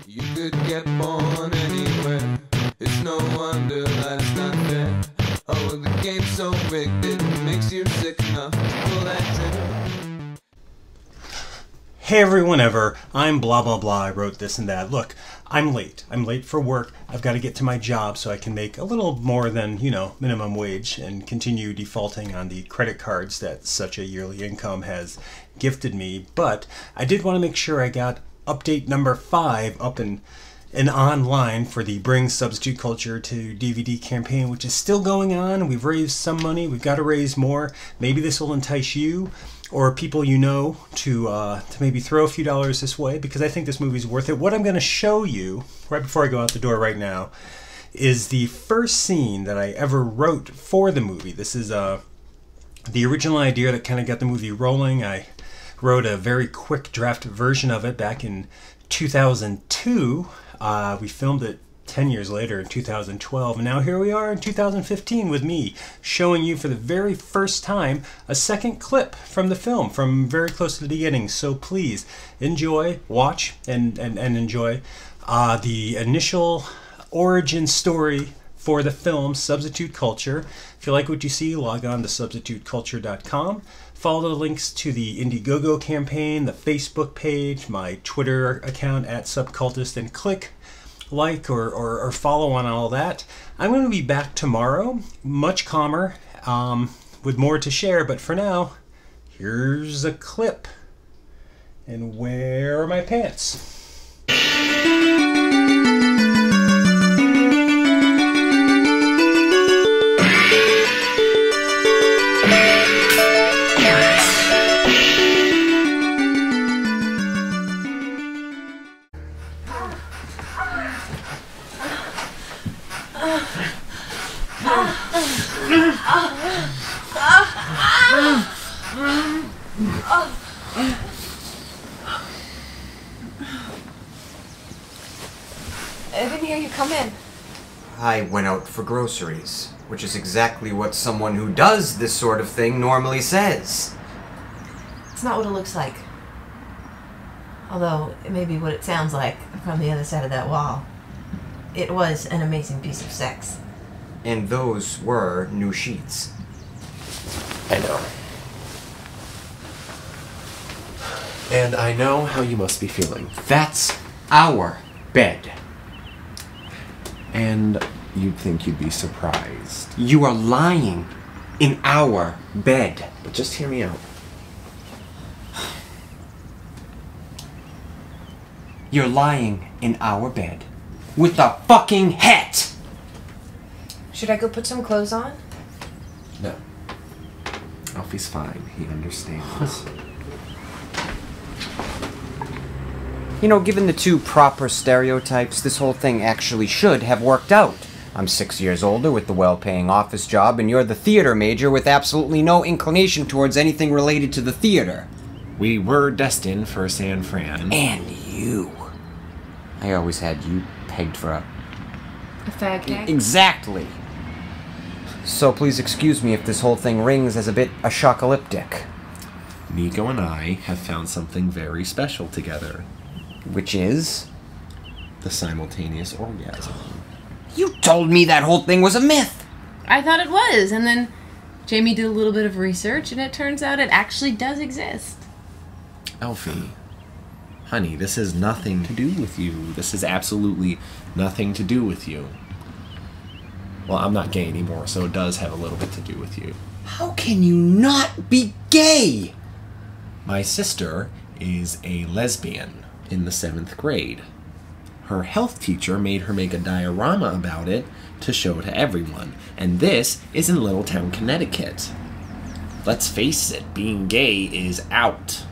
You could get born anywhere. It's no wonder that it's not fair. Oh, the game's so rigged, it makes you sick enough to pull that trigger. Hey everyone ever, I'm blah blah blah, I wrote this and that. Look, I'm late. I'm late for work. I've got to get to my job so I can make a little more than, minimum wage and continue defaulting on the credit cards that such a yearly income has gifted me. But I did want to make sure I got update number 5 up and online for the Bring Substitute Culture to DVD campaign, which is still going on. We've raised some money. We've got to raise more. Maybe this will entice you or people you know to maybe throw a few dollars this way, because I think this movie's worth it. What I'm going to show you right before I go out the door right now is the first scene that I ever wrote for the movie. This is the original idea that kind of got the movie rolling. I wrote a very quick draft version of it back in 2002. We filmed it 10 years later in 2012, and now here we are in 2015 with me showing you for the very first time a second clip from the film from very close to the beginning. So please enjoy, watch, and enjoy the initial origin story for the film Substitute Culture. If you like what you see, log on to substituteculture.com. Follow the links to the Indiegogo campaign, the Facebook page, my Twitter account @subcultist, and click like or follow on all that. I'm going to be back tomorrow, much calmer, with more to share, but for now, here's a clip. And where are my pants? I didn't hear you come in. I went out for groceries, which is exactly what someone who does this sort of thing normally says. It's not what it looks like. Although, it may be what it sounds like from the other side of that wall. It was an amazing piece of sex. And those were new sheets. I know. And I know how you must be feeling. That's our bed. And you'd think you'd be surprised. You are lying in our bed. But just hear me out. You're lying in our bed with a fucking hat. Should I go put some clothes on? No. Alfie's fine. He understands. You know, given the two proper stereotypes, this whole thing actually should have worked out. I'm 6 years older with the well-paying office job, and you're the theater major with absolutely no inclination towards anything related to the theater. We were destined for San Fran. And you. I always had you pegged for a fag hag? Exactly. So please excuse me if this whole thing rings as a bit apocalyptic. Nico and I have found something very special together. Which is? The simultaneous orgasm. You told me that whole thing was a myth! I thought it was, and then Jamie did a little bit of research, and it turns out it actually does exist. Alfie, honey, this has nothing to do with you. This has absolutely nothing to do with you. Well, I'm not gay anymore, so it does have a little bit to do with you. How can you not be gay? My sister is a lesbian in the 7th grade. Her health teacher made her make a diorama about it to show to everyone, and this is in Littletown, Connecticut. Let's face it, being gay is out.